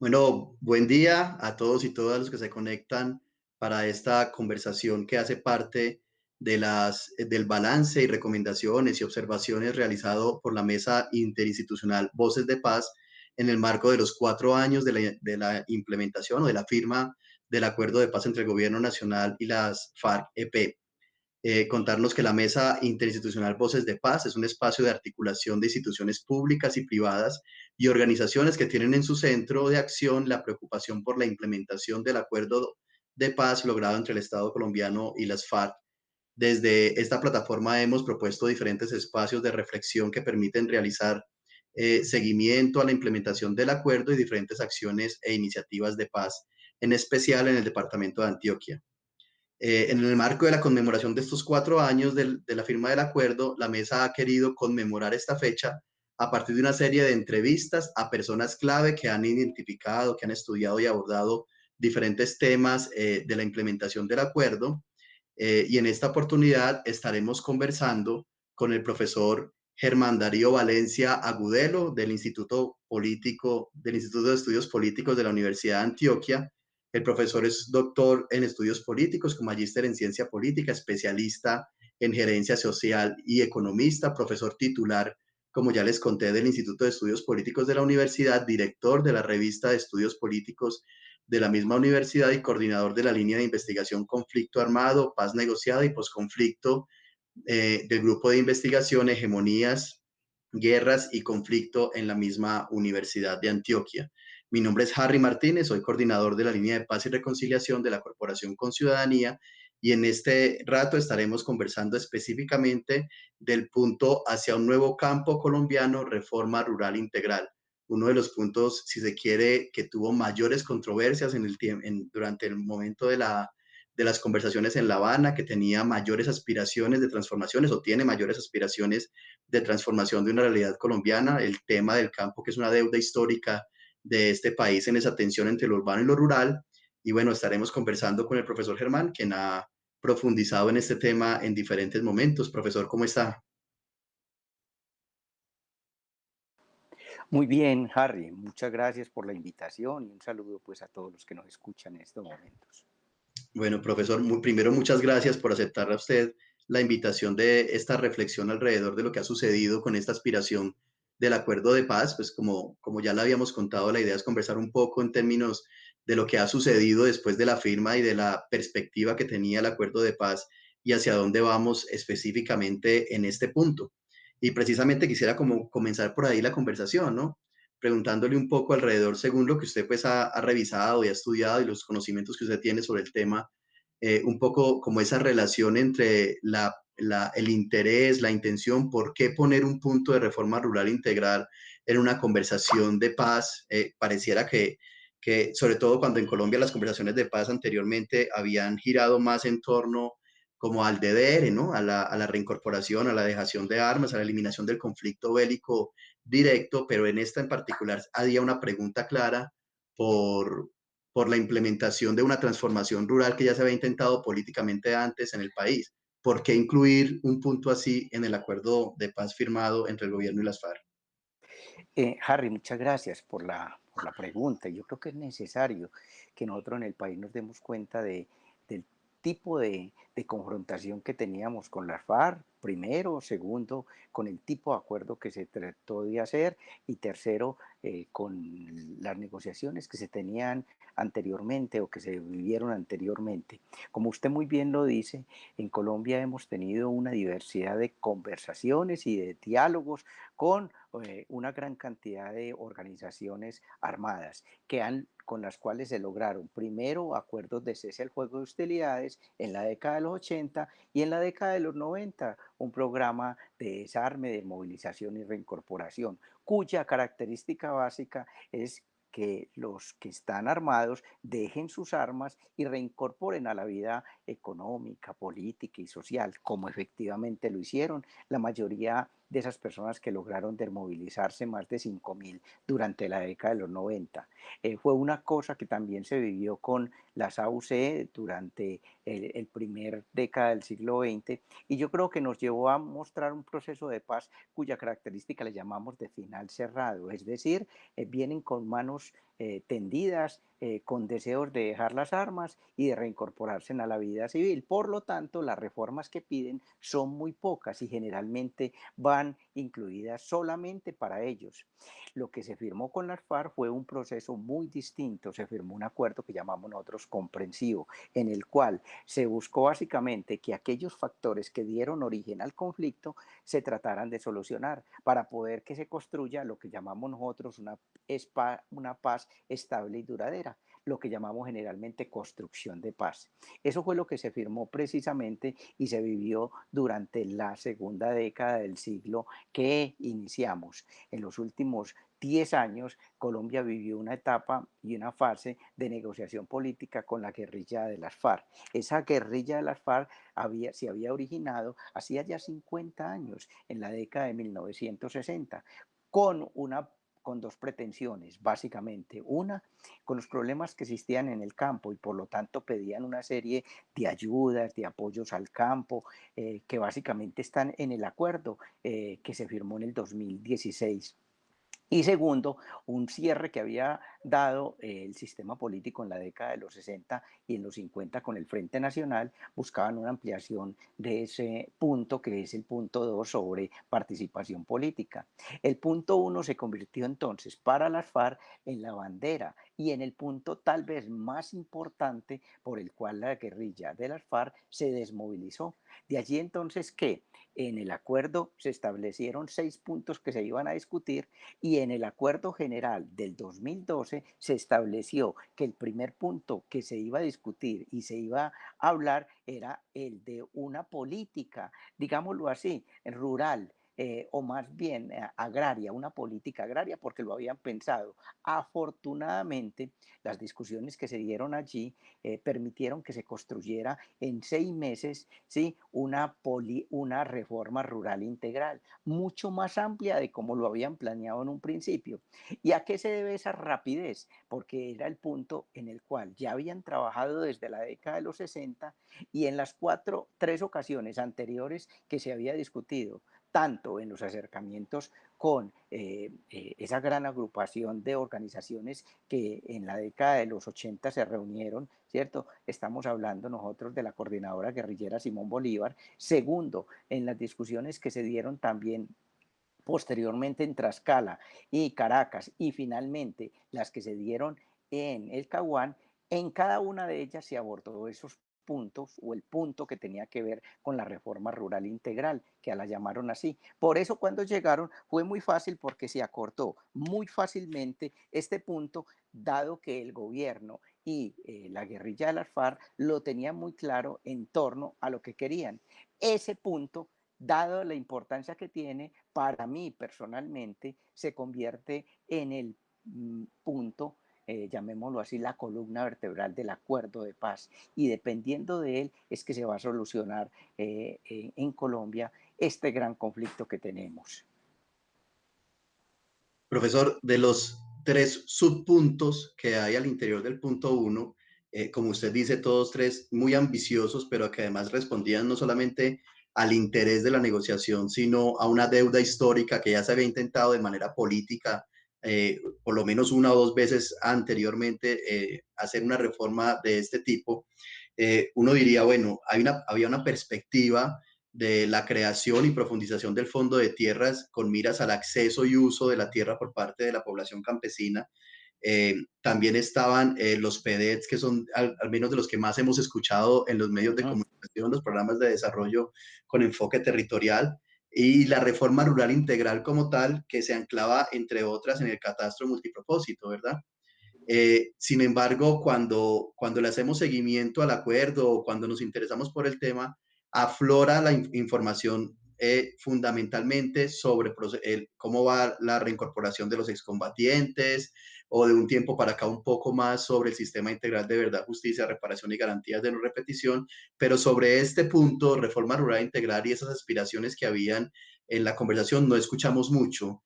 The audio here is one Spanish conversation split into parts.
Bueno, buen día a todos y todas los que se conectan para esta conversación que hace parte del balance y recomendaciones y observaciones realizado por la Mesa Interinstitucional Voces de Paz en el marco de los 4 años de la implementación o de la firma del Acuerdo de Paz entre el Gobierno Nacional y las FARC-EP. Contarnos que la Mesa Interinstitucional Voces de Paz es un espacio de articulación de instituciones públicas y privadas y organizaciones que tienen en su centro de acción la preocupación por la implementación del acuerdo de paz logrado entre el Estado colombiano y las FARC. Desde esta plataforma hemos propuesto diferentes espacios de reflexión que permiten realizar seguimiento a la implementación del acuerdo y diferentes acciones e iniciativas de paz, en especial en el departamento de Antioquia. En el marco de la conmemoración de estos 4 años de la firma del acuerdo, la mesa ha querido conmemorar esta fecha a partir de una serie de entrevistas a personas clave que han identificado, que han estudiado y abordado diferentes temas de la implementación del acuerdo. Y en esta oportunidad estaremos conversando con el profesor Germán Darío Valencia Agudelo del Instituto de Estudios Políticos de la Universidad de Antioquia. El profesor es doctor en estudios políticos, con magíster en ciencia política, especialista en gerencia social y economista, profesor titular, como ya les conté, del Instituto de Estudios Políticos de la Universidad, director de la revista de estudios políticos de la misma universidad y coordinador de la línea de investigación Conflicto Armado, Paz Negociada y Posconflicto del grupo de investigación Hegemonías, Guerras y Conflicto en la misma Universidad de Antioquia. Mi nombre es Harry Martínez, soy coordinador de la línea de paz y reconciliación de la Corporación con Ciudadanía y en este rato estaremos conversando específicamente del punto hacia un nuevo campo colombiano, reforma rural integral. Uno de los puntos, si se quiere, que tuvo mayores controversias durante el momento de las conversaciones en La Habana, que tenía mayores aspiraciones de transformaciones o tiene mayores aspiraciones de transformación de una realidad colombiana, el tema del campo, que es una deuda histórica de este país en esa tensión entre lo urbano y lo rural. Y bueno, estaremos conversando con el profesor Germán, quien ha profundizado en este tema en diferentes momentos. Profesor, ¿cómo está? Muy bien, Harry, muchas gracias por la invitación y un saludo pues a todos los que nos escuchan en estos momentos. Bueno, profesor, primero muchas gracias por aceptar a usted la invitación de esta reflexión alrededor de lo que ha sucedido con esta aspiración del acuerdo de paz. Pues como ya le habíamos contado, la idea es conversar un poco en términos de lo que ha sucedido después de la firma y de la perspectiva que tenía el acuerdo de paz y hacia dónde vamos específicamente en este punto. Y precisamente quisiera como comenzar por ahí la conversación, ¿no? Preguntándole un poco alrededor, según lo que usted pues ha revisado y ha estudiado y los conocimientos que usted tiene sobre el tema, un poco como esa relación entre el interés, la intención, por qué poner un punto de reforma rural integral en una conversación de paz. Pareciera que, sobre todo cuando en Colombia las conversaciones de paz anteriormente habían girado más en torno como al DDR, ¿no? A la reincorporación, a la dejación de armas, a la eliminación del conflicto bélico directo, pero en esta en particular había una pregunta clara por, por la implementación de una transformación rural que ya se había intentado políticamente antes en el país. ¿Por qué incluir un punto así en el acuerdo de paz firmado entre el gobierno y las FARC? Harry, muchas gracias por la pregunta. Yo creo que es necesario que nosotros en el país nos demos cuenta del tipo de confrontación que teníamos con las FARC, primero, segundo, con el tipo de acuerdo que se trató de hacer y tercero, con las negociaciones que se tenían anteriormente o que se vivieron anteriormente. Como usted muy bien lo dice, en Colombia hemos tenido una diversidad de conversaciones y de diálogos con una gran cantidad de organizaciones armadas con las cuales se lograron primero acuerdos de cese al fuego de hostilidades en la década de los 80 y en la década de los 90 un programa de desarme, de movilización y reincorporación, cuya característica básica es que los que están armados dejen sus armas y reincorporen a la vida económica, política y social, como efectivamente lo hicieron la mayoría de esas personas que lograron desmovilizarse, más de 5.000 durante la década de los 90. Fue una cosa que también se vivió con las AUC durante el primer década del siglo XX, y yo creo que nos llevó a mostrar un proceso de paz cuya característica le llamamos de final cerrado, es decir, vienen con manos tendidas, con deseos de dejar las armas y de reincorporarse a la vida civil. Por lo tanto, las reformas que piden son muy pocas y generalmente van incluidas solamente para ellos. Lo que se firmó con las FARC fue un proceso muy distinto. Se firmó un acuerdo que llamamos nosotros comprensivo, en el cual se buscó básicamente que aquellos factores que dieron origen al conflicto se trataran de solucionar para poder que se construya lo que llamamos nosotros una paz estable y duradera, lo que llamamos generalmente construcción de paz. Eso fue lo que se firmó precisamente y se vivió durante la segunda década del siglo que iniciamos. En los últimos 10 años, Colombia vivió una etapa y una fase de negociación política con la guerrilla de las FARC. Esa guerrilla de las FARC se había originado hacía ya 50 años, en la década de 1960, con una con dos pretensiones, básicamente. Una, con los problemas que existían en el campo y por lo tanto pedían una serie de ayudas, de apoyos al campo, que básicamente están en el acuerdo que se firmó en el 2016. Y segundo, un cierre que había dado el sistema político en la década de los 60 y en los 50 con el Frente Nacional, buscaban una ampliación de ese punto, que es el punto 2 sobre participación política. El punto 1 se convirtió entonces para las FARC en la bandera y en el punto tal vez más importante por el cual la guerrilla de las FARC se desmovilizó. De allí entonces que en el acuerdo se establecieron 6 puntos que se iban a discutir, y en el acuerdo general del 2012 se estableció que el primer punto que se iba a discutir y se iba a hablar era el de una política, digámoslo así, rural, o más bien agraria, una política agraria, porque lo habían pensado. Afortunadamente, las discusiones que se dieron allí permitieron que se construyera en 6 meses, ¿sí?, una reforma rural integral, mucho más amplia de como lo habían planeado en un principio. ¿Y a qué se debe esa rapidez? Porque era el punto en el cual ya habían trabajado desde la década de los 60, y en las tres ocasiones anteriores que se había discutido, tanto en los acercamientos con esa gran agrupación de organizaciones que en la década de los 80 se reunieron, ¿cierto? Estamos hablando nosotros de la coordinadora guerrillera Simón Bolívar. Segundo, en las discusiones que se dieron también posteriormente en Tlaxcala y Caracas, y finalmente las que se dieron en el Caguán, en cada una de ellas se abordó esos puntos, o el punto que tenía que ver con la reforma rural integral, que la llamaron así. Por eso cuando llegaron fue muy fácil, porque se acortó muy fácilmente este punto, dado que el gobierno y la guerrilla de las FARC lo tenían muy claro en torno a lo que querían. Ese punto, dado la importancia que tiene, para mí personalmente, se convierte en el punto, llamémoslo así, la columna vertebral del acuerdo de paz. Y dependiendo de él es que se va a solucionar en Colombia este gran conflicto que tenemos. Profesor, de los tres subpuntos que hay al interior del punto uno, como usted dice, todos tres muy ambiciosos, pero que además respondían no solamente al interés de la negociación, sino a una deuda histórica que ya se había intentado de manera política, por lo menos una o dos veces anteriormente, hacer una reforma de este tipo. Uno diría, bueno, había una perspectiva de la creación y profundización del fondo de tierras con miras al acceso y uso de la tierra por parte de la población campesina. También estaban los PEDETs, que son al menos de los que más hemos escuchado en los medios de Ujú. comunicación, los programas de desarrollo con enfoque territorial, y la reforma rural integral como tal, que se anclaba, entre otras, en el catastro multipropósito, ¿verdad? Sin embargo, cuando le hacemos seguimiento al acuerdo o cuando nos interesamos por el tema, aflora la información fundamentalmente sobre cómo va la reincorporación de los excombatientes, o de un tiempo para acá un poco más sobre el sistema integral de verdad, justicia, reparación y garantías de no repetición, pero sobre este punto, reforma rural integral y esas aspiraciones que habían en la conversación no escuchamos mucho.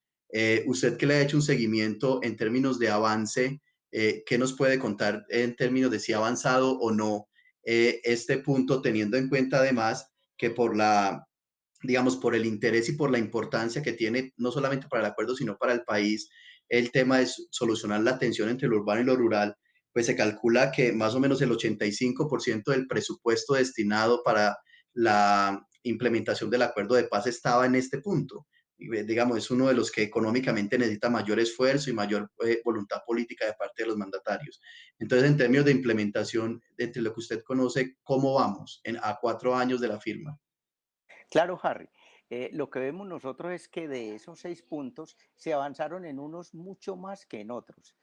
Usted que le ha hecho un seguimiento en términos de avance, ¿qué nos puede contar en términos de si ha avanzado o no este punto, teniendo en cuenta además que por la, digamos, por el interés y por la importancia que tiene, no solamente para el acuerdo, sino para el país, el tema de solucionar la tensión entre lo urbano y lo rural, pues se calcula que más o menos el 85% del presupuesto destinado para la implementación del acuerdo de paz estaba en este punto. Y, digamos, es uno de los que económicamente necesita mayor esfuerzo y mayor voluntad política de parte de los mandatarios. Entonces, en términos de implementación, entre lo que usted conoce, ¿cómo vamos a 4 años de la firma? Claro, Harry. Lo que vemos nosotros es que de esos 6 puntos se avanzaron en unos mucho más que en otros,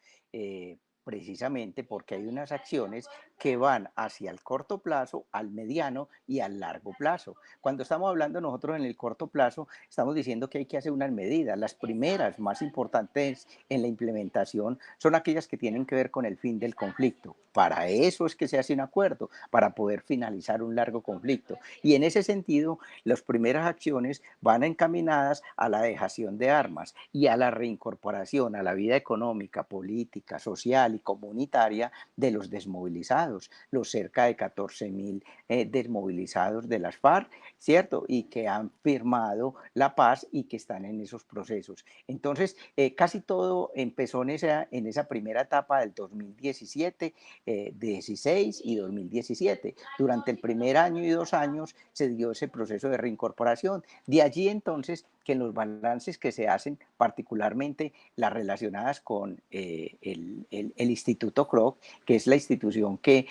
precisamente porque hay unas acciones que van hacia el corto plazo, al mediano y al largo plazo. Cuando estamos hablando nosotros en el corto plazo, estamos diciendo que hay que hacer unas medidas. Las primeras, más importantes en la implementación, son aquellas que tienen que ver con el fin del conflicto. Para eso es que se hace un acuerdo, para poder finalizar un largo conflicto. Y en ese sentido, las primeras acciones van encaminadas a la dejación de armas y a la reincorporación a la vida económica, política, social y comunitaria de los desmovilizados, los cerca de 14.000 desmovilizados de las FARC, ¿cierto? Y que han firmado la paz y que están en esos procesos. Entonces, casi todo empezó en esa primera etapa del 2017, 16 y 2017. Durante el primer año y 2 años se dio ese proceso de reincorporación. De allí entonces que en los balances que se hacen, particularmente las relacionadas con el Instituto Kroc, que es la institución que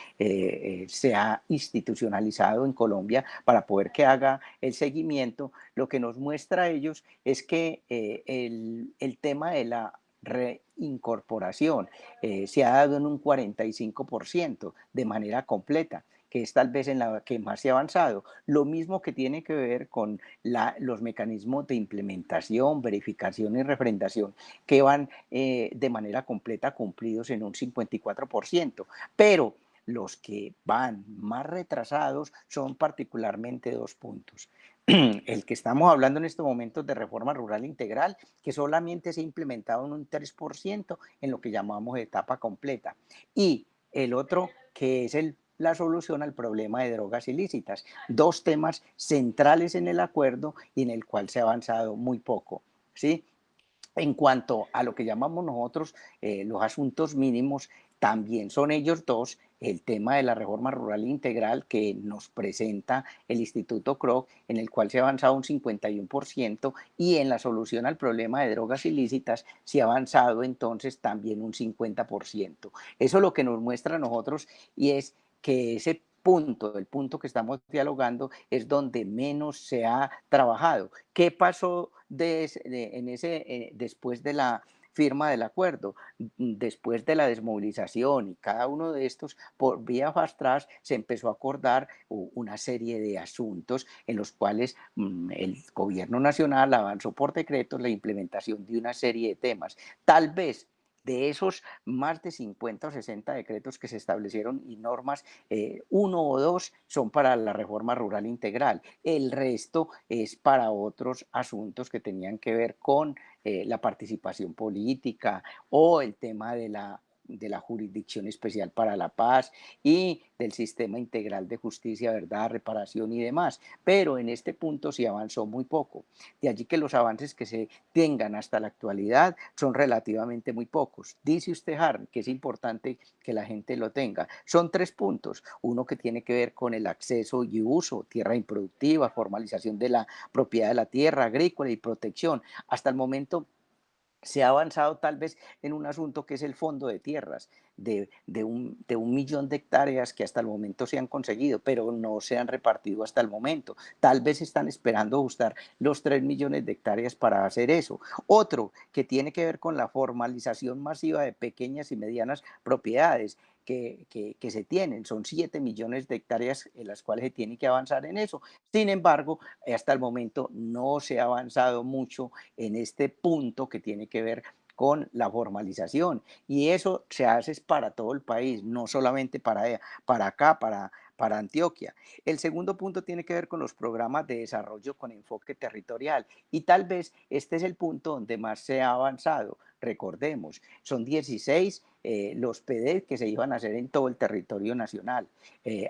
se ha institucionalizado en Colombia para poder que haga el seguimiento, lo que nos muestra a ellos es que el tema de la reincorporación se ha dado en un 45% de manera completa, que es tal vez en la que más se ha avanzado. Lo mismo que tiene que ver con los mecanismos de implementación, verificación y refrendación, que van de manera completa cumplidos en un 54%. Pero los que van más retrasados son particularmente 2 puntos. El que estamos hablando en estos momentos de reforma rural integral, que solamente se ha implementado en un 3% en lo que llamamos etapa completa. Y el otro, que es la solución al problema de drogas ilícitas. Dos temas centrales en el acuerdo y en el cual se ha avanzado muy poco. ¿Sí? En cuanto a lo que llamamos nosotros los asuntos mínimos, también son ellos dos el tema de la reforma rural integral que nos presenta el Instituto Kroc, en el cual se ha avanzado un 51%, y en la solución al problema de drogas ilícitas se ha avanzado entonces también un 50%. Eso es lo que nos muestra a nosotros, y es que ese punto, el punto que estamos dialogando, es donde menos se ha trabajado. ¿Qué pasó después de la firma del acuerdo? Después de la desmovilización y cada uno de estos, por vía fast track, se empezó a acordar una serie de asuntos en los cuales el gobierno nacional avanzó por decretos la implementación de una serie de temas. Tal vez de esos más de 50 o 60 decretos que se establecieron y normas, uno o dos son para la reforma rural integral. El resto es para otros asuntos que tenían que ver con la participación política o el tema de la Jurisdicción Especial para la Paz y del sistema integral de justicia, verdad, reparación y demás. Pero en este punto sí avanzó muy poco. De allí que los avances que se tengan hasta la actualidad son relativamente muy pocos. Dice usted, Harry, que es importante que la gente lo tenga. Son 3 puntos. Uno que tiene que ver con el acceso y uso, tierra improductiva, formalización de la propiedad de la tierra agrícola y protección. Hasta el momento se ha avanzado tal vez en un asunto que es el fondo de tierras, de un millón de hectáreas que hasta el momento se han conseguido, pero no se han repartido hasta el momento. Tal vez están esperando ajustar los 3 millones de hectáreas para hacer eso. Otro que tiene que ver con la formalización masiva de pequeñas y medianas propiedades que se tienen. Son 7 millones de hectáreas en las cuales se tiene que avanzar en eso. Sin embargo, hasta el momento no se ha avanzado mucho en este punto que tiene que ver con la formalización. Y eso se hace para todo el país, no solamente para acá, para Antioquia. El segundo punto tiene que ver con los programas de desarrollo con enfoque territorial y tal vez este es el punto donde más se ha avanzado. Recordemos, son 16 los PD que se iban a hacer en todo el territorio nacional.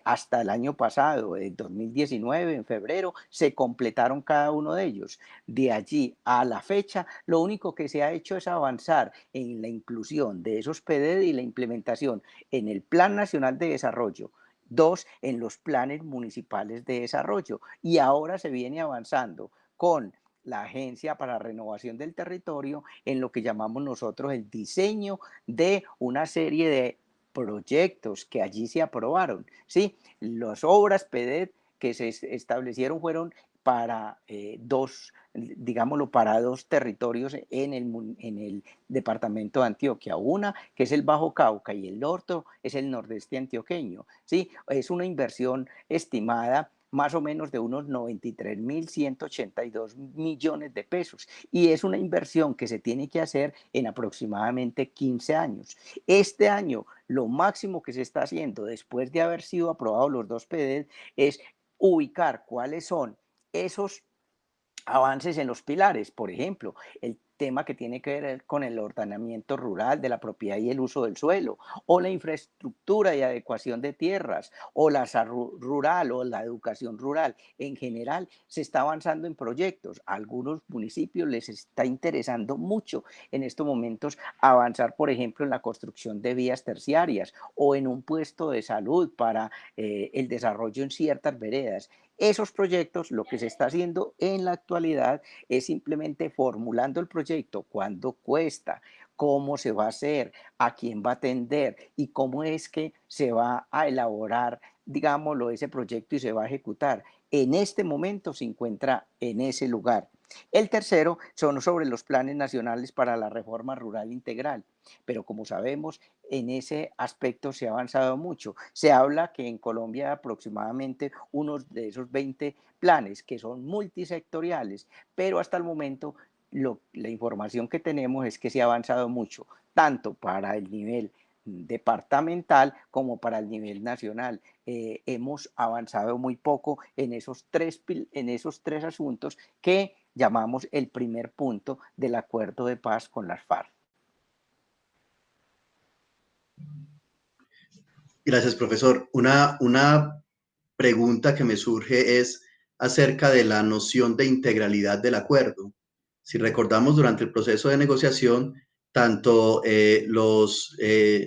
Hasta el año pasado, en 2019, en febrero, se completaron cada uno de ellos. De allí a la fecha, lo único que se ha hecho es avanzar en la inclusión de esos PD y la implementación en el Plan Nacional de Desarrollo. Dos, en los planes municipales de desarrollo. Y ahora se viene avanzando con la Agencia para la Renovación del Territorio en lo que llamamos nosotros el diseño de una serie de proyectos que allí se aprobaron. ¿Sí? Las obras PEDET que se establecieron fueron para dos, digámoslo, para dos territorios en el departamento de Antioquia. Una que es el Bajo Cauca y el otro es el nordeste antioqueño. ¿Sí? Es una inversión estimada más o menos de unos 93.182 millones de pesos. Y es una inversión que se tiene que hacer en aproximadamente 15 años. Este año, lo máximo que se está haciendo después de haber sido aprobados los dos PDs es ubicar cuáles son esos avances en los pilares, por ejemplo, el tema que tiene que ver con el ordenamiento rural de la propiedad y el uso del suelo, o la infraestructura y adecuación de tierras, o la salud rural o la educación rural. En general, se está avanzando en proyectos. A algunos municipios les está interesando mucho en estos momentos avanzar, por ejemplo, en la construcción de vías terciarias o en un puesto de salud para el desarrollo en ciertas veredas. Esos proyectos, lo que se está haciendo en la actualidad es simplemente formulando el proyecto, cuánto cuesta, cómo se va a hacer, a quién va a atender y cómo es que se va a elaborar, digámoslo, ese proyecto y se va a ejecutar. En este momento se encuentra en ese lugar. El tercero son sobre los planes nacionales para la reforma rural integral, pero como sabemos, en ese aspecto se ha avanzado mucho. Se habla que en Colombia hay aproximadamente unos de esos 20 planes que son multisectoriales, pero hasta el momento la información que tenemos es que se ha avanzado mucho, tanto para el nivel departamental como para el nivel nacional. Hemos avanzado muy poco en esos tres asuntos que llamamos el primer punto del acuerdo de paz con las FARC. Gracias, profesor. Una pregunta que me surge es acerca de la noción de integralidad del acuerdo. Si recordamos, durante el proceso de negociación, tanto los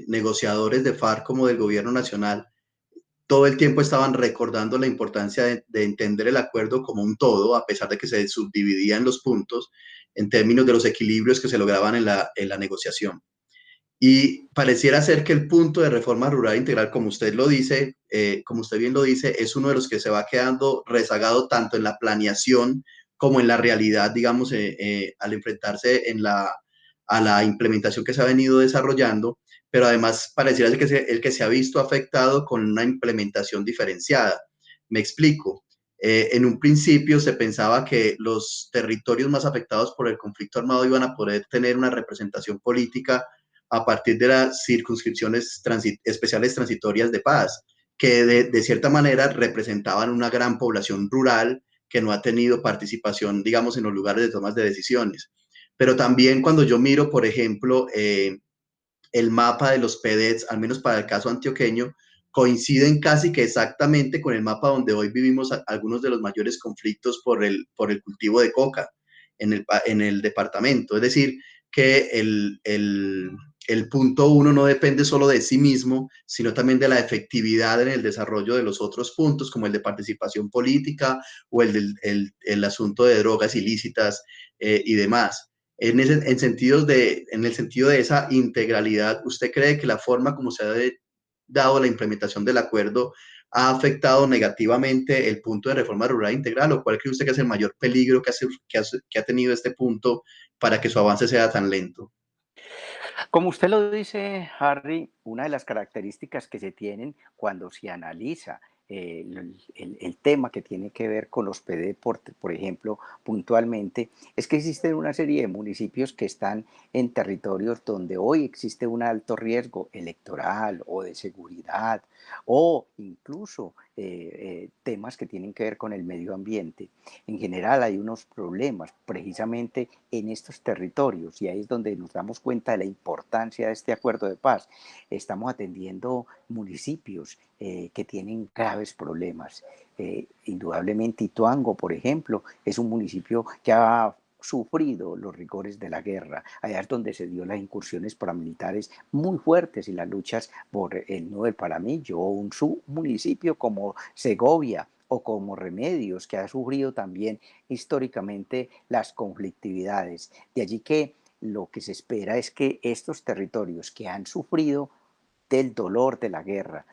negociadores de FARC como del gobierno nacional todo el tiempo estaban recordando la importancia de entender el acuerdo como un todo, a pesar de que se subdividía en los puntos, en términos de los equilibrios que se lograban en la negociación. Y pareciera ser que el punto de reforma rural integral, como usted lo dice, como usted bien lo dice, es uno de los que se va quedando rezagado tanto en la planeación como en la realidad, digamos, al enfrentarse a la implementación que se ha venido desarrollando, pero además pareciera que es el que se ha visto afectado con una implementación diferenciada. Me explico. En un principio se pensaba que los territorios más afectados por el conflicto armado iban a poder tener una representación política a partir de las circunscripciones especiales transitorias de paz, que de cierta manera representaban una gran población rural que no ha tenido participación, digamos, en los lugares de tomas de decisiones. Pero también cuando yo miro, por ejemplo, el mapa de los PEDETs, al menos para el caso antioqueño, coinciden casi que exactamente con el mapa donde hoy vivimos algunos de los mayores conflictos por el cultivo de coca en el departamento. Es decir, que el punto uno no depende solo de sí mismo, sino también de la efectividad en el desarrollo de los otros puntos, como el de participación política o el asunto de drogas ilícitas y demás. En el sentido de esa integralidad, ¿usted cree que la forma como se ha dado la implementación del acuerdo ha afectado negativamente el punto de reforma rural integral? ¿O cuál cree usted que es el mayor peligro que ha tenido este punto para que su avance sea tan lento? Como usted lo dice, Harry, una de las características que se tienen cuando se analiza el tema que tiene que ver con los PD, por ejemplo, puntualmente, es que existen una serie de municipios que están en territorios donde hoy existe un alto riesgo electoral o de seguridad o incluso temas que tienen que ver con el medio ambiente. En general hay unos problemas precisamente en estos territorios y ahí es donde nos damos cuenta de la importancia de este acuerdo de paz. Estamos atendiendo municipios que tienen graves problemas. Indudablemente Ituango, por ejemplo, es un municipio que ha sufrido los rigores de la guerra. Allá es donde se dio las incursiones paramilitares muy fuertes y las luchas por el Nudo del Paramillo, o un submunicipio como Segovia o como Remedios, que ha sufrido también históricamente las conflictividades. De allí que lo que se espera es que estos territorios que han sufrido del dolor de la guerra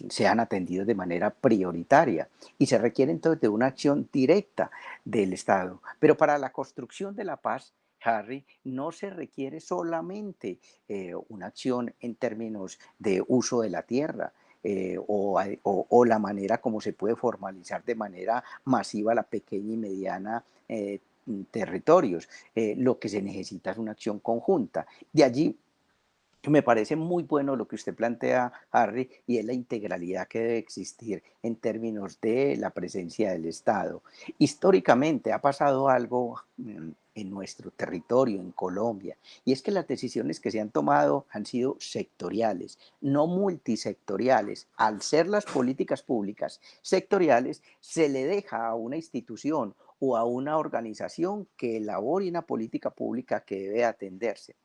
sean atendidos de manera prioritaria y se requiere entonces de una acción directa del Estado. Pero para la construcción de la paz, Harry, no se requiere solamente una acción en términos de uso de la tierra. O la manera como se puede formalizar de manera masiva la pequeña y mediana territorios. Lo que se necesita es una acción conjunta. De allí me parece muy bueno lo que usted plantea, Harry, y es la integralidad que debe existir en términos de la presencia del Estado. Históricamente ha pasado algo en nuestro territorio, en Colombia, y es que las decisiones que se han tomado han sido sectoriales, no multisectoriales. Al ser las políticas públicas sectoriales, se le deja a una institución o a una organización que elabore una política pública que debe atenderse.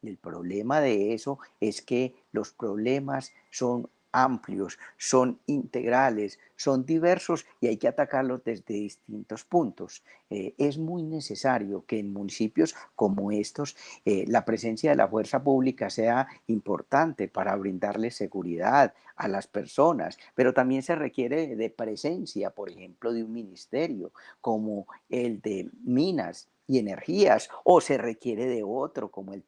El problema de eso es que los problemas son amplios, son integrales, son diversos y hay que atacarlos desde distintos puntos. Es muy necesario que en municipios como estos la presencia de la fuerza pública sea importante para brindarle seguridad a las personas, pero también se requiere de presencia, por ejemplo, de un ministerio como el de Minas y Energías, o se requiere de otro como el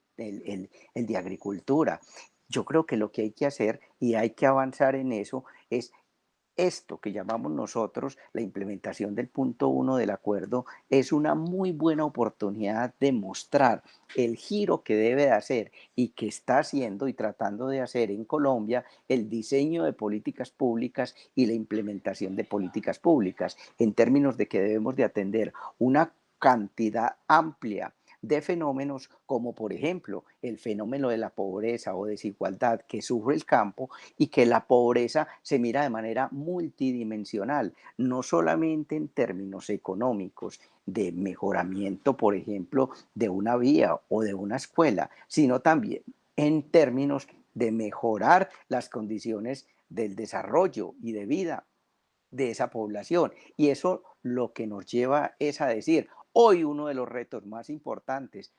de agricultura. Yo creo que lo que hay que hacer y hay que avanzar en eso es esto que llamamos nosotros la implementación del punto uno del acuerdo. Es una muy buena oportunidad de mostrar el giro que debe de hacer y que está haciendo y tratando de hacer en Colombia el diseño de políticas públicas y la implementación de políticas públicas en términos de que debemos de atender una cantidad amplia de fenómenos como por ejemplo el fenómeno de la pobreza o desigualdad que sufre el campo y que la pobreza se mira de manera multidimensional, no solamente en términos económicos de mejoramiento, por ejemplo, de una vía o de una escuela, sino también en términos de mejorar las condiciones del desarrollo y de vida de esa población. Y eso lo que nos lleva es a decir, hoy uno de los retos más importantes,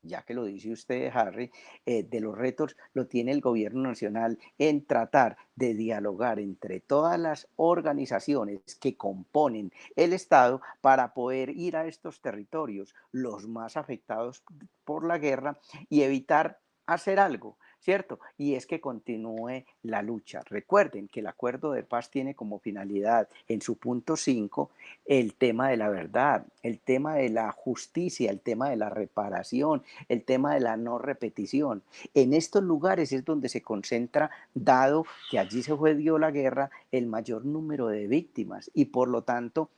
ya que lo dice usted, Harry, de los retos lo tiene el gobierno nacional en tratar de dialogar entre todas las organizaciones que componen el Estado para poder ir a estos territorios, los más afectados por la guerra, y evitar hacer algo, ¿cierto? Y es que continúe la lucha. Recuerden que el acuerdo de paz tiene como finalidad en su punto 5 el tema de la verdad, el tema de la justicia, el tema de la reparación, el tema de la no repetición. En estos lugares es donde se concentra, dado que allí se dio la guerra, el mayor número de víctimas y por lo tanto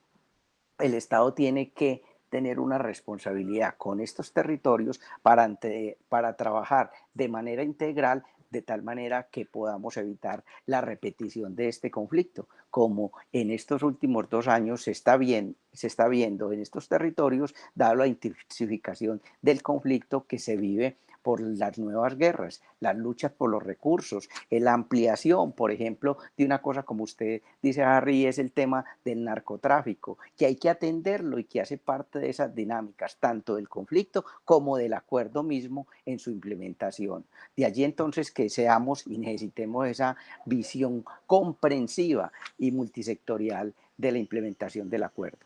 el Estado tiene que tener una responsabilidad con estos territorios para trabajar de manera integral de tal manera que podamos evitar la repetición de este conflicto, como en estos últimos 2 años se está viendo en estos territorios, dado la intensificación del conflicto que se vive por las nuevas guerras, las luchas por los recursos, la ampliación, por ejemplo, de una cosa como usted dice, Harry, es el tema del narcotráfico, que hay que atenderlo y que hace parte de esas dinámicas, tanto del conflicto como del acuerdo mismo en su implementación. De allí entonces que seamos y necesitemos esa visión comprensiva y multisectorial de la implementación del acuerdo.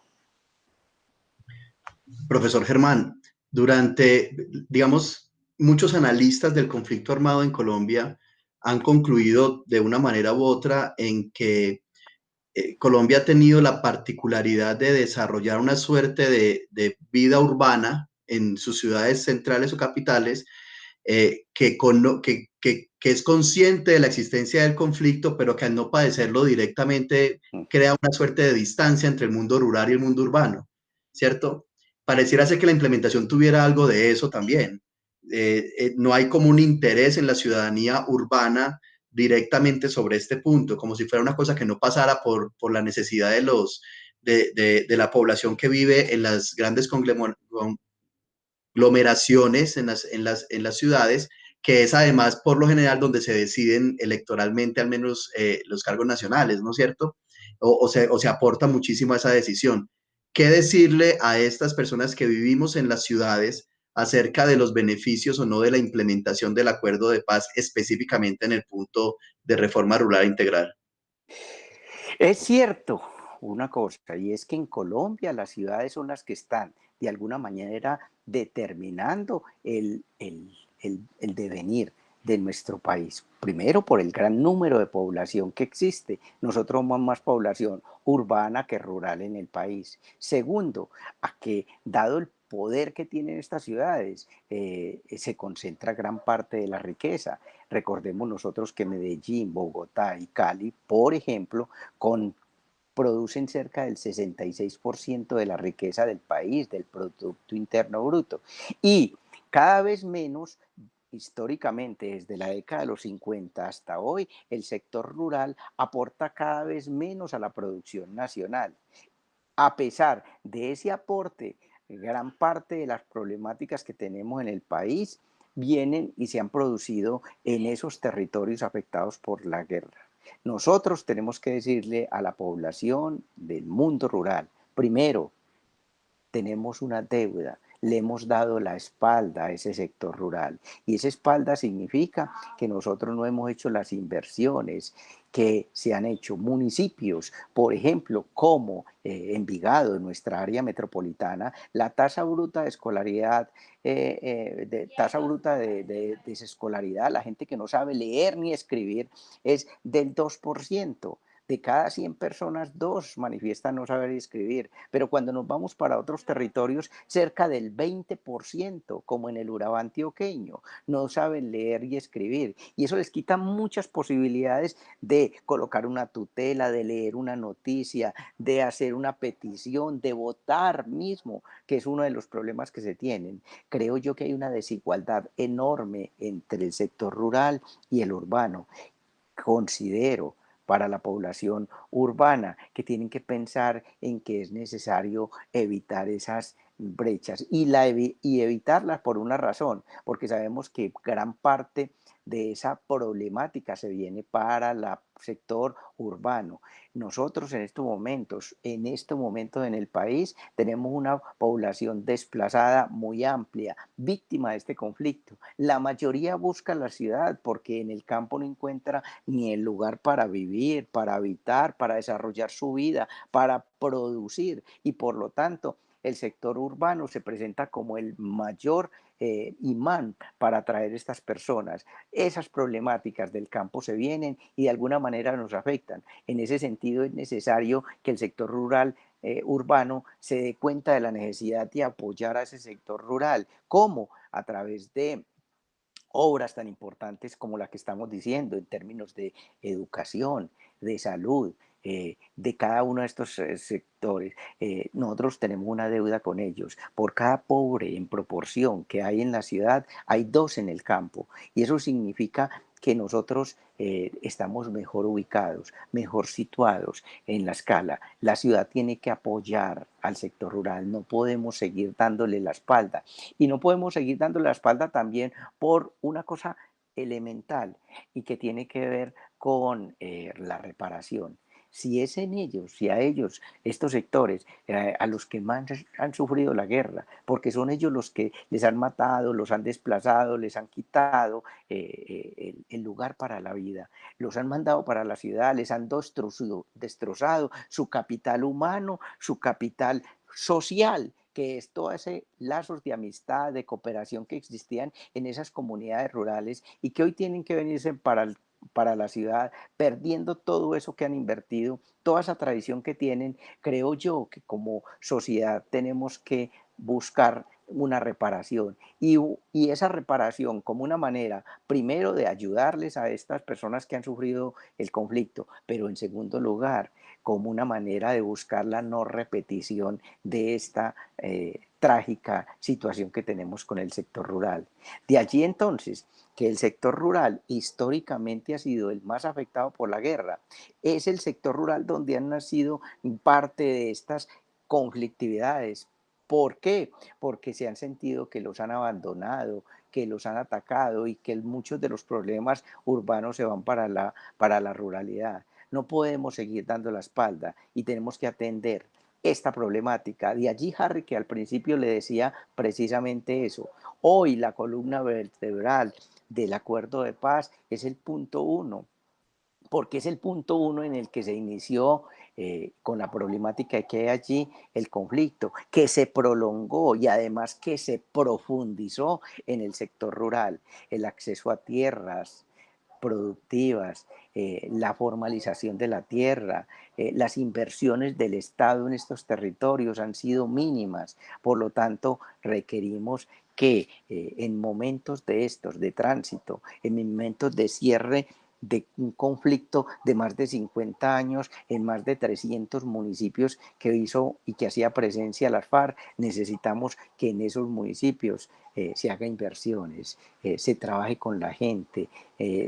Profesor Germán, durante, digamos, muchos analistas del conflicto armado en Colombia han concluido de una manera u otra en que Colombia ha tenido la particularidad de desarrollar una suerte de vida urbana en sus ciudades centrales o capitales que es consciente de la existencia del conflicto, pero que al no padecerlo directamente mm. crea una suerte de distancia entre el mundo rural y el mundo urbano, ¿cierto? Pareciera ser que la implementación tuviera algo de eso también. No hay como un interés en la ciudadanía urbana directamente sobre este punto, como si fuera una cosa que no pasara por la necesidad de la población que vive en las grandes conglomeraciones en las ciudades, que es además por lo general donde se deciden electoralmente al menos los cargos nacionales, ¿no es cierto? O se aporta muchísimo a esa decisión. ¿Qué decirle a estas personas que vivimos en las ciudades acerca de los beneficios o no de la implementación del acuerdo de paz, específicamente en el punto de reforma rural integral? Es cierto una cosa, y es que en Colombia las ciudades son las que están de alguna manera determinando el devenir de nuestro país. Primero, por el gran número de población que existe. Nosotros somos más población urbana que rural en el país. Segundo, a que dado el poder que tienen estas ciudades, se concentra gran parte de la riqueza. Recordemos nosotros que Medellín, Bogotá y Cali, por ejemplo, con producen cerca del 66% de la riqueza del país, del Producto Interno Bruto. Y cada vez menos, históricamente, desde la década de los 50 hasta hoy, el sector rural aporta cada vez menos a la producción nacional. A pesar de ese aporte, gran parte de las problemáticas que tenemos en el país vienen y se han producido en esos territorios afectados por la guerra. Nosotros tenemos que decirle a la población del mundo rural, primero, tenemos una deuda, le hemos dado la espalda a ese sector rural. Y esa espalda significa que nosotros no hemos hecho las inversiones que se han hecho. Municipios, por ejemplo, como Envigado, en nuestra área metropolitana, la tasa bruta de escolaridad, tasa bruta de desescolaridad, la gente que no sabe leer ni escribir, es del 2%. De cada 100 personas, dos manifiestan no saber escribir, pero cuando nos vamos para otros territorios, cerca del 20%, como en el Urabá antioqueño, no saben leer y escribir. Y eso les quita muchas posibilidades de colocar una tutela, de leer una noticia, de hacer una petición, de votar mismo, que es uno de los problemas que se tienen. Creo yo que hay una desigualdad enorme entre el sector rural y el urbano. Considero para la población urbana que tienen que pensar en que es necesario evitar esas brechas y evitarlas por una razón, porque sabemos que gran parte de esa problemática se viene para el sector urbano. Nosotros en estos momentos en el país, tenemos una población desplazada muy amplia, víctima de este conflicto. La mayoría busca la ciudad porque en el campo no encuentra ni el lugar para vivir, para habitar, para desarrollar su vida, para producir y por lo tanto el sector urbano se presenta como el mayor imán para atraer estas personas. Esas problemáticas del campo se vienen y de alguna manera nos afectan. En ese sentido es necesario que el sector rural urbano se dé cuenta de la necesidad de apoyar a ese sector rural. ¿Cómo? A través de obras tan importantes como la que estamos diciendo en términos de educación, de salud, de cada uno de estos sectores. Nosotros tenemos una deuda con ellos. Por cada pobre en proporción que hay en la ciudad, hay dos en el campo. Y eso significa que nosotros estamos mejor ubicados, mejor situados en la escala. La ciudad tiene que apoyar al sector rural, no podemos seguir dándole la espalda. Y no podemos seguir dándole la espalda también por una cosa elemental y que tiene que ver con la reparación. Si es en ellos, si a ellos, estos sectores, a los que más han sufrido la guerra, porque son ellos los que les han matado, los han desplazado, les han quitado el lugar para la vida, los han mandado para la ciudad, les han destrozado su capital humano, su capital social, que es todos esos lazos de amistad, de cooperación que existían en esas comunidades rurales y que hoy tienen que venirse para la ciudad, perdiendo todo eso que han invertido, toda esa tradición que tienen. Creo yo que como sociedad tenemos que buscar una reparación y esa reparación como una manera, primero, de ayudarles a estas personas que han sufrido el conflicto, pero en segundo lugar, como una manera de buscar la no repetición de esta trágica situación que tenemos con el sector rural. De allí entonces que el sector rural históricamente ha sido el más afectado por la guerra. Es el sector rural donde han nacido parte de estas conflictividades. ¿Por qué? Porque se han sentido que los han abandonado, que los han atacado y que muchos de los problemas urbanos se van para la ruralidad. No podemos seguir dando la espalda y tenemos que atender esta problemática. De allí, Harry, que al principio le decía precisamente eso. Hoy la columna vertebral del acuerdo de paz es el punto uno, porque es el punto uno en el que se inició con la problemática que hay allí, el conflicto, que se prolongó y además que se profundizó en el sector rural, el acceso a tierras productivas, la formalización de la tierra, las inversiones del Estado en estos territorios han sido mínimas, por lo tanto requerimos que en momentos de estos, de tránsito, en momentos de cierre de un conflicto de más de 50 años en más de 300 municipios que hizo y que hacía presencia las FARC, necesitamos que en esos municipios se haga inversiones, se trabaje con la gente,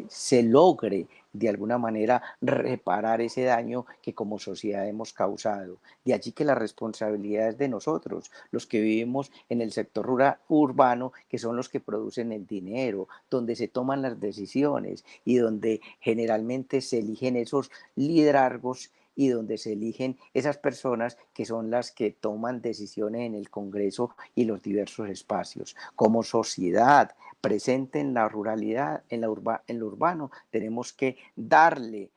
se logre de alguna manera reparar ese daño que como sociedad hemos causado. De allí que la responsabilidad es de nosotros, los que vivimos en el sector rural, urbano, que son los que producen el dinero, donde se toman las decisiones y donde generalmente se eligen esos liderazgos y donde se eligen esas personas que son las que toman decisiones en el Congreso y los diversos espacios. Como sociedad presente en la ruralidad, en lo urbano, tenemos que darle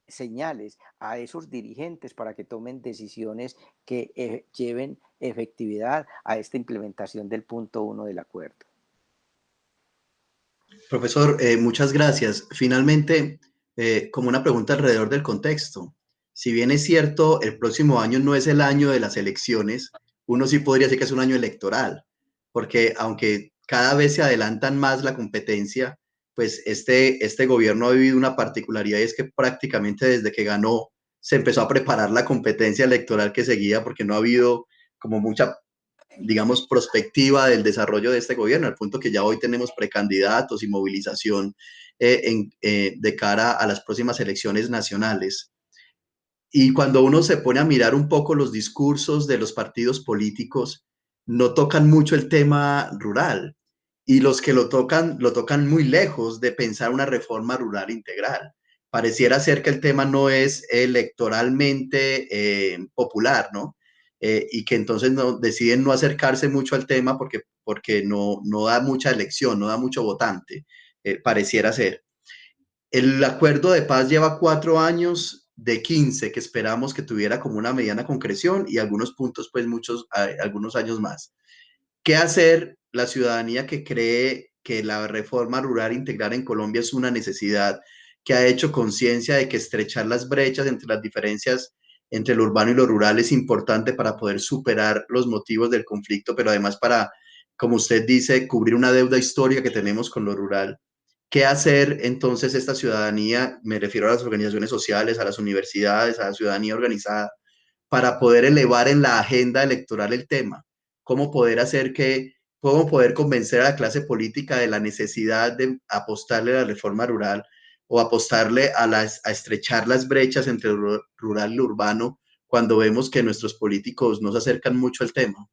señales a esos dirigentes para que tomen decisiones que lleven efectividad a esta implementación del punto uno del acuerdo. Profesor, muchas gracias. Finalmente, como una pregunta alrededor del contexto. Si bien es cierto, el próximo año no es el año de las elecciones, uno sí podría decir que es un año electoral, porque aunque cada vez se adelantan más la competencia, pues este gobierno ha vivido una particularidad y es que prácticamente desde que ganó se empezó a preparar la competencia electoral que seguía, porque no ha habido como mucha, digamos, prospectiva del desarrollo de este gobierno, al punto que ya hoy tenemos precandidatos y movilización de cara a las próximas elecciones nacionales. Y cuando uno se pone a mirar un poco los discursos de los partidos políticos, no tocan mucho el tema rural. Y los que lo tocan muy lejos de pensar una reforma rural integral. Pareciera ser que el tema no es electoralmente popular, ¿no? Y que entonces no, deciden no acercarse mucho al tema porque no da mucha elección, no da mucho votante, pareciera ser. El acuerdo de paz lleva 4 años de 15 que esperamos que tuviera como una mediana concreción y algunos puntos, pues muchos, algunos años más. ¿Qué hacer la ciudadanía que cree que la reforma rural integral en Colombia es una necesidad, que ha hecho conciencia de que estrechar las brechas entre las diferencias entre lo urbano y lo rural es importante para poder superar los motivos del conflicto, pero además para, como usted dice, cubrir una deuda histórica que tenemos con lo rural? ¿Qué hacer entonces esta ciudadanía? Me refiero a las organizaciones sociales, a las universidades, a la ciudadanía organizada, para poder elevar en la agenda electoral el tema. ¿Cómo poder hacer que, cómo poder convencer a la clase política de la necesidad de apostarle a la reforma rural o apostarle a estrechar las brechas entre lo rural y lo urbano cuando vemos que nuestros políticos no se acercan mucho al tema?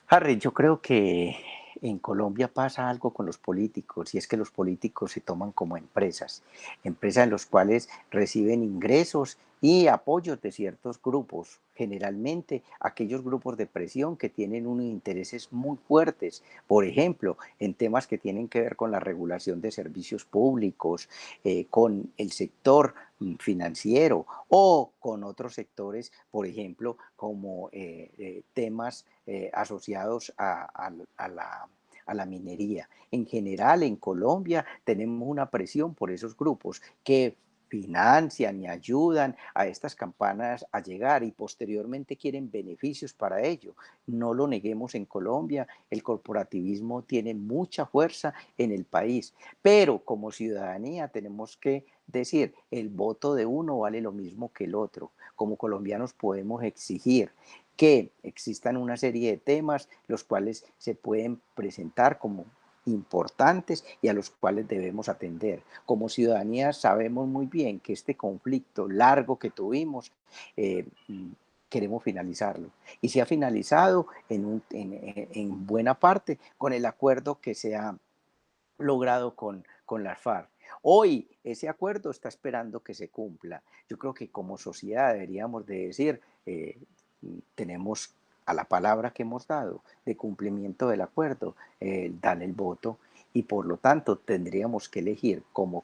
Harry, yo creo que en Colombia pasa algo con los políticos y es que los políticos se toman como empresas, empresas en las cuales reciben ingresos y apoyos de ciertos grupos, generalmente aquellos grupos de presión que tienen unos intereses muy fuertes, por ejemplo, en temas que tienen que ver con la regulación de servicios públicos, con el sector financiero o con otros sectores, por ejemplo, como temas asociados a la minería. En general, en Colombia tenemos una presión por esos grupos que financian y ayudan a estas campanas a llegar y posteriormente quieren beneficios para ello. No lo neguemos en Colombia, el corporativismo tiene mucha fuerza en el país, pero como ciudadanía tenemos que decir, el voto de uno vale lo mismo que el otro. Como colombianos podemos exigir que existan una serie de temas los cuales se pueden presentar como importantes y a los cuales debemos atender. Como ciudadanía sabemos muy bien que este conflicto largo que tuvimos, eh, queremos finalizarlo. Y se ha finalizado en buena parte con el acuerdo que se ha logrado con las FARC. Hoy ese acuerdo está esperando que se cumpla. Yo creo que como sociedad deberíamos de decir, tenemos a la palabra que hemos dado de cumplimiento del acuerdo, dan el voto y por lo tanto tendríamos que elegir como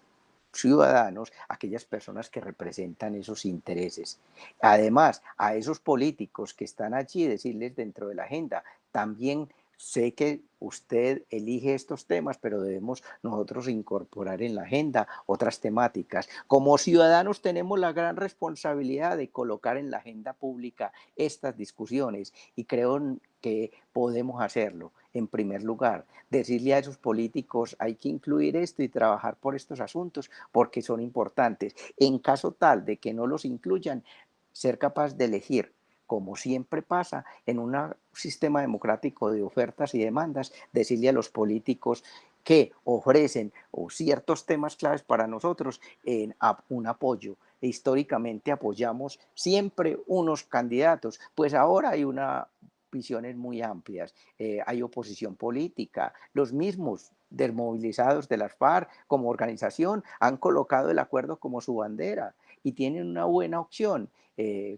ciudadanos aquellas personas que representan esos intereses. Además, a esos políticos que están allí, decirles dentro de la agenda, también sé que usted elige estos temas, pero debemos nosotros incorporar en la agenda otras temáticas. Como ciudadanos tenemos la gran responsabilidad de colocar en la agenda pública estas discusiones y creo que podemos hacerlo. En primer lugar, decirle a esos políticos hay que incluir esto y trabajar por estos asuntos porque son importantes. En caso tal de que no los incluyan, ser capaz de elegir como siempre pasa en un sistema democrático de ofertas y demandas, decirle a los políticos que ofrecen o ciertos temas claves para nosotros en un apoyo. E históricamente apoyamos siempre unos candidatos, pues ahora hay una visiones muy amplias, hay oposición política, los mismos desmovilizados de las FARC como organización han colocado el acuerdo como su bandera y tienen una buena opción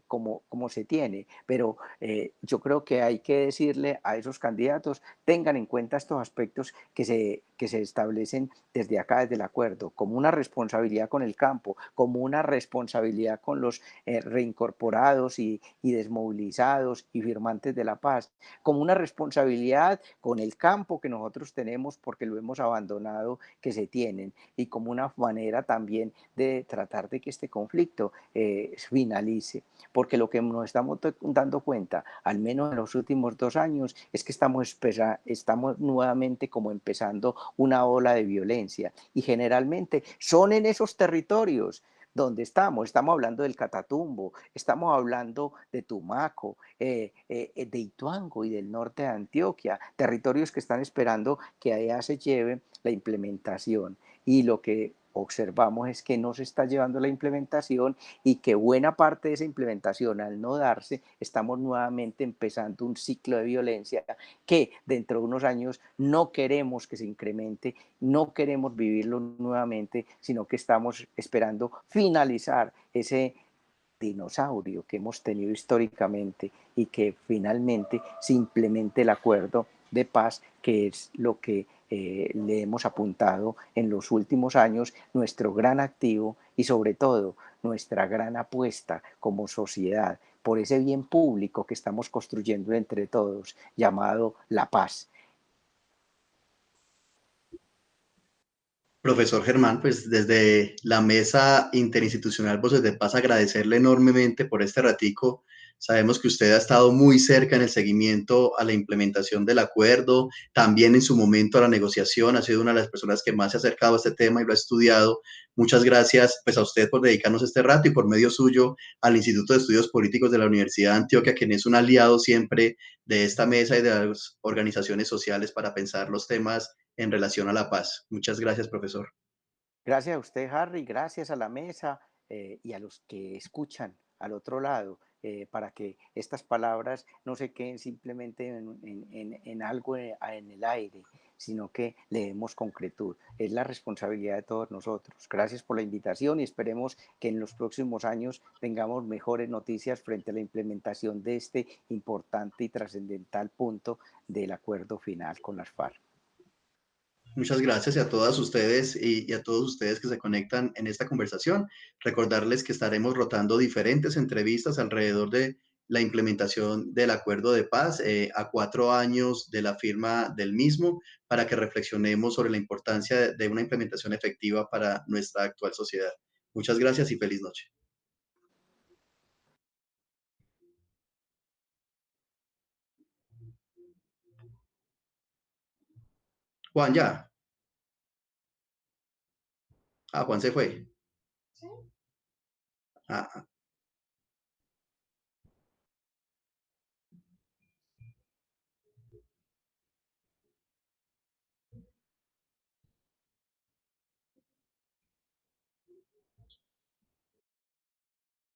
como se tiene. Pero yo creo que hay que decirle a esos candidatos, tengan en cuenta estos aspectos que se establecen desde acá, desde el acuerdo, como una responsabilidad con el campo, como una responsabilidad con los reincorporados y desmovilizados y firmantes de la paz, como una responsabilidad con el campo que nosotros tenemos porque lo hemos abandonado, que se tienen, y como una manera también de tratar de que este conflicto finalice, porque lo que nos estamos dando cuenta, al menos en los últimos 2 años, es que estamos nuevamente como empezando una ola de violencia y generalmente son en esos territorios donde estamos hablando del Catatumbo, estamos hablando de Tumaco, de Ituango y del norte de Antioquia, territorios que están esperando que allá se lleve la implementación. Y lo que observamos es que no se está llevando la implementación y que buena parte de esa implementación, al no darse, estamos nuevamente empezando un ciclo de violencia que dentro de unos años no queremos que se incremente, no queremos vivirlo nuevamente, sino que estamos esperando finalizar ese dinosaurio que hemos tenido históricamente y que finalmente se implemente el acuerdo de paz, que es lo que le hemos apuntado en los últimos años, nuestro gran activo y sobre todo nuestra gran apuesta como sociedad por ese bien público que estamos construyendo entre todos, llamado la paz. Profesor Germán, pues desde la Mesa Interinstitucional Voces de Paz agradecerle enormemente por este ratico. Sabemos que usted ha estado muy cerca en el seguimiento a la implementación del acuerdo, también en su momento a la negociación, ha sido una de las personas que más se ha acercado a este tema y lo ha estudiado. Muchas gracias pues a usted por dedicarnos este rato y por medio suyo al Instituto de Estudios Políticos de la Universidad de Antioquia, quien es un aliado siempre de esta mesa y de las organizaciones sociales para pensar los temas en relación a la paz. Muchas gracias, profesor. Gracias a usted, Harry, gracias a la mesa y a los que escuchan al otro lado, para que estas palabras no se queden simplemente en algo en el aire, sino que le demos concretud. Es la responsabilidad de todos nosotros. Gracias por la invitación y esperemos que en los próximos años tengamos mejores noticias frente a la implementación de este importante y trascendental punto del acuerdo final con las FARC. Muchas gracias y a todas ustedes y a todos ustedes que se conectan en esta conversación. Recordarles que estaremos rotando diferentes entrevistas alrededor de la implementación del acuerdo de paz a 4 años de la firma del mismo para que reflexionemos sobre la importancia de una implementación efectiva para nuestra actual sociedad. Muchas gracias y feliz noche. Juan, ya. Ah, Juan se fue. Ah,